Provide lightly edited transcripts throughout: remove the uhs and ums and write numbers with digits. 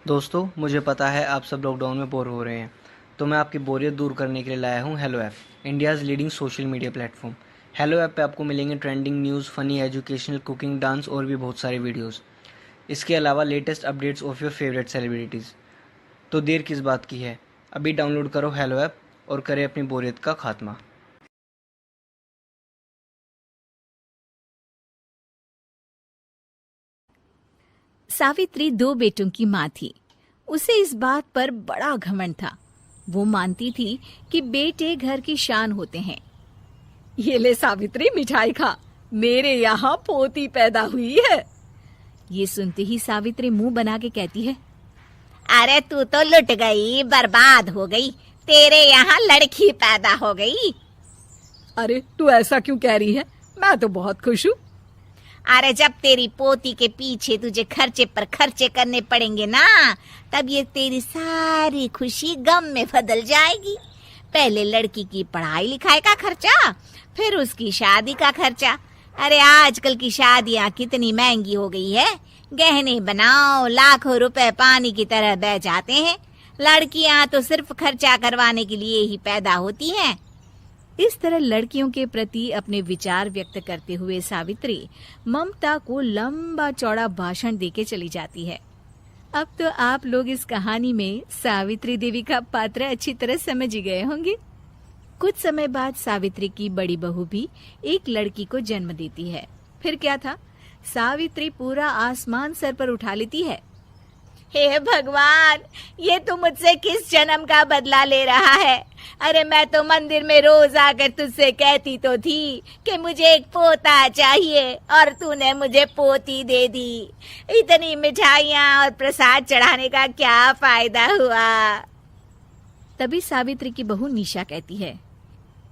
दोस्तों, मुझे पता है आप सब लॉकडाउन में बोर हो रहे हैं, तो मैं आपकी बोरियत दूर करने के लिए लाया हूँ hello app, India's leading social media platform. Hello app पे आपको मिलेंगे trending news, funny, educational, cooking, dance और भी बहुत सारे वीडियोस। इसके अलावा latest updates of your favourite celebrities. तो देर किस बात की है, अभी डाउनलोड करो हेलो ऐप और करें अपनी बोरियत का खात्मा। सावित्री 2 बेटों की माँ थी। उसे इस बात पर बड़ा घमंड था। वो मानती थी कि बेटे घर की शान होते हैं। ये ले सावित्री, मिठाई खा, मेरे यहाँ पोती पैदा हुई है। ये सुनते ही सावित्री मुंह बना के कहती है, अरे तू तो लुट गई, बर्बाद हो गई, तेरे यहाँ लड़की पैदा हो गई। अरे तू ऐसा क्यों कह रही है? मैं तो बहुत खुश हूँ। अरे जब तेरी पोती के पीछे तुझे खर्चे पर खर्चे करने पड़ेंगे ना, तब ये तेरी सारी खुशी गम में बदल जाएगी। पहले लड़की की पढ़ाई लिखाई का खर्चा, फिर उसकी शादी का खर्चा। अरे आजकल की शादियाँ कितनी महंगी हो गई है। गहने बनाओ, लाखों रुपए पानी की तरह बह जाते हैं। लड़कियां तो सिर्फ खर्चा करवाने के लिए ही पैदा होती हैं। इस तरह लड़कियों के प्रति अपने विचार व्यक्त करते हुए सावित्री ममता को लंबा चौड़ा भाषण देके चली जाती है। अब तो आप लोग इस कहानी में सावित्री देवी का पात्र अच्छी तरह समझ ही गए होंगे। कुछ समय बाद सावित्री की बड़ी बहू भी एक लड़की को जन्म देती है। फिर क्या था, सावित्री पूरा आसमान सर पर उठा लेती है। हे भगवान, ये तू मुझसे किस जन्म का बदला ले रहा है? अरे मैं तो मंदिर में रोज आकर तुझसे कहती तो थी कि मुझे एक पोता चाहिए, और तूने मुझे पोती दे दी। इतनी मिठाइयाँ और प्रसाद चढ़ाने का क्या फायदा हुआ? तभी सावित्री की बहू निशा कहती है,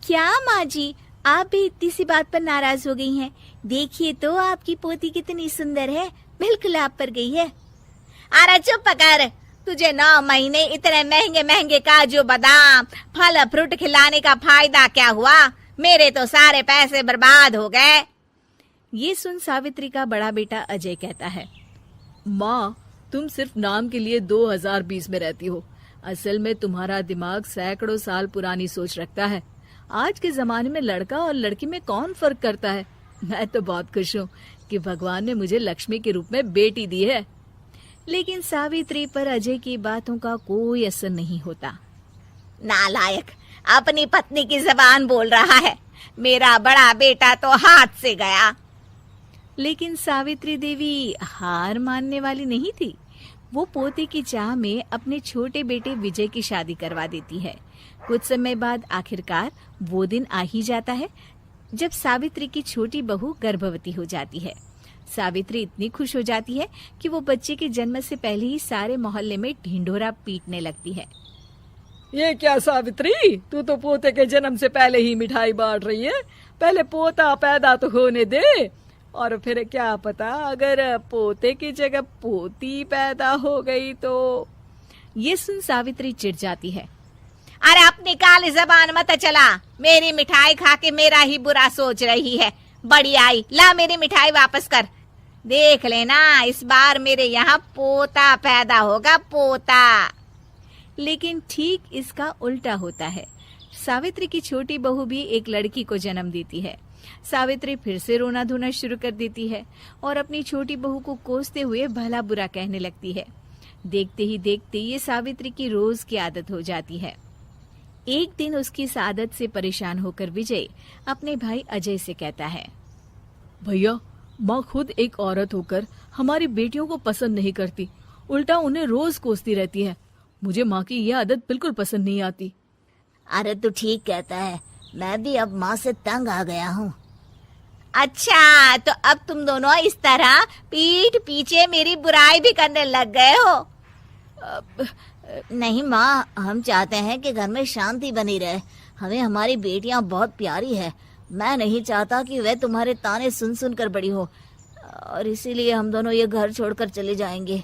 क्या माँ जी, आप भी इतनी सी बात पर नाराज हो गई हैं? देखिए तो आपकी पोती कितनी सुंदर है, बिल्कुल आप पर गई है। अरे चुप कर, तुझे 9 महीने इतने महंगे महंगे काजू बादाम फल फ्रूट खिलाने का फायदा क्या हुआ? मेरे तो सारे पैसे बर्बाद हो गए। ये सुन सावित्री का बड़ा बेटा अजय कहता है, माँ, तुम सिर्फ नाम के लिए 2020 में रहती हो। असल में तुम्हारा दिमाग सैकड़ों साल पुरानी सोच रखता है। आज के जमाने में लड़का और लड़की में कौन फर्क करता है? मैं तो बहुत खुश हूँ कि भगवान ने मुझे लक्ष्मी के रूप में बेटी दी है। लेकिन सावित्री पर अजय की बातों का कोई असर नहीं होता। नालायक, अपनी पत्नी की जबान बोल रहा है। मेरा बड़ा बेटा तो हाथ से गया। लेकिन सावित्री देवी हार मानने वाली नहीं थी। वो पोते की चाह में अपने छोटे बेटे विजय की शादी करवा देती है। कुछ समय बाद आखिरकार वो दिन आ ही जाता है जब सावित्री की छोटी बहू गर्भवती हो जाती है। सावित्री इतनी खुश हो जाती है कि वो बच्चे के जन्म से पहले ही सारे मोहल्ले में ढिंढोरा पीटने लगती है। ये क्या सावित्री, तू तो पोते के जन्म से पहले ही मिठाई बांट रही है। पहले पोता पैदा तो होने दे, और फिर क्या पता अगर पोते की जगह पोती पैदा हो गई तो। ये सुन सावित्री चिढ़ जाती है। अरे अपनी काली जबान मत चला, मेरी मिठाई खा के मेरा ही बुरा सोच रही है। बड़ी आई, ला मेरी मिठाई वापस कर। देख लेना, इस बार मेरे यहाँ पोता पैदा होगा, पोता। लेकिन ठीक इसका उल्टा होता है। सावित्री की छोटी बहू भी एक लड़की को जन्म देती है। सावित्री फिर से रोना धोना शुरू कर देती है और अपनी छोटी बहू को कोसते हुए भला बुरा कहने लगती है। देखते ही देखते ये सावित्री की रोज की आदत हो जाती है। एक दिन उसकी इस आदत से परेशान होकर विजय अपने भाई अजय से कहता है, भैया, माँ खुद एक औरत होकर हमारी बेटियों को पसंद नहीं करती, उल्टा उन्हें रोज कोसती रहती है। मुझे माँ की यह आदत बिल्कुल पसंद नहीं आती। अरे तू ठीक कहता है, मैं भी अब माँ से तंग आ गया हूँ। अच्छा, तो अब तुम दोनों इस तरह पीठ पीछे मेरी बुराई भी करने लग गए हो? नहीं माँ, हम चाहते हैं कि घर में शांति बनी रहे। हमें हमारी बेटियाँ बहुत प्यारी है। मैं नहीं चाहता कि वह तुम्हारे ताने सुन सुन कर बड़ी हो, और इसीलिए हम दोनों ये घर छोड़कर चले जाएंगे।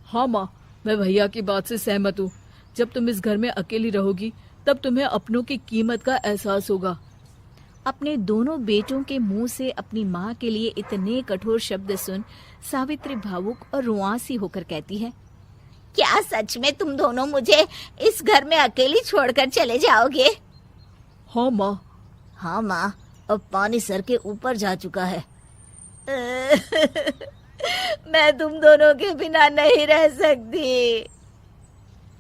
हाँ माँ, मैं भैया की बात से सहमत हूँ। जब तुम इस घर में अकेली रहोगी तब तुम्हें अपनों की कीमत का एहसास होगा। अपने दोनों बेटों के मुंह से अपनी माँ के लिए इतने कठोर शब्द सुन सावित्री भावुक और रुआंसी होकर कहती है, क्या सच में तुम दोनों मुझे इस घर में अकेली छोड़कर चले जाओगे? हाँ माँ। हाँ माँ, अब पानी सर के ऊपर जा चुका है। मैं तुम दोनों के बिना नहीं रह सकती।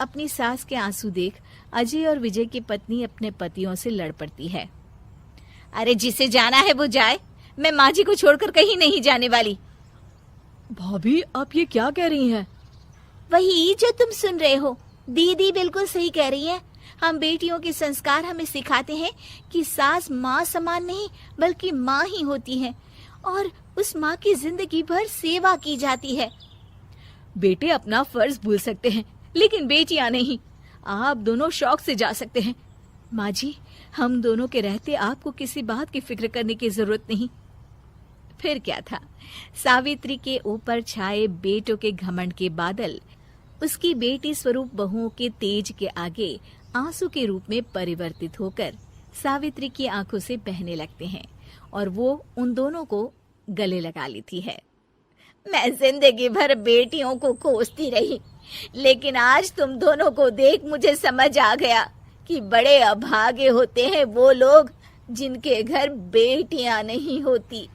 अपनी सास के आंसू देख अजय और विजय की पत्नी अपने पतियों से लड़ पड़ती है। अरे जिसे जाना है वो जाए, मैं माँ जी को छोड़कर कहीं नहीं जाने वाली। भाभी आप ये क्या कह रही हैं? वही जो तुम सुन रहे हो, दीदी बिल्कुल सही कह रही है। हम बेटियों के संस्कार हमें सिखाते हैं कि सास माँ समान नहीं बल्कि माँ ही होती है और उस माँ की जिंदगी भर सेवा की जाती है। बेटे अपना फर्ज भूल सकते हैं लेकिन बेटियां नहीं। आप दोनों शौक से जा सकते हैं। माँ जी, हम दोनों के रहते आपको किसी बात की फिक्र करने की जरूरत नहीं। फिर क्या था, सावित्री के ऊपर छाए बेटों के घमंड के बादल उसकी बेटी स्वरूप बहुओं के तेज के आगे आंसू के रूप में परिवर्तित होकर सावित्री की आंखों से बहने लगते हैं और वो उन दोनों को गले लगा लेती है। मैं जिंदगी भर बेटियों को कोसती रही, लेकिन आज तुम दोनों को देख मुझे समझ आ गया कि बड़े अभागे होते हैं वो लोग जिनके घर बेटियां नहीं होती।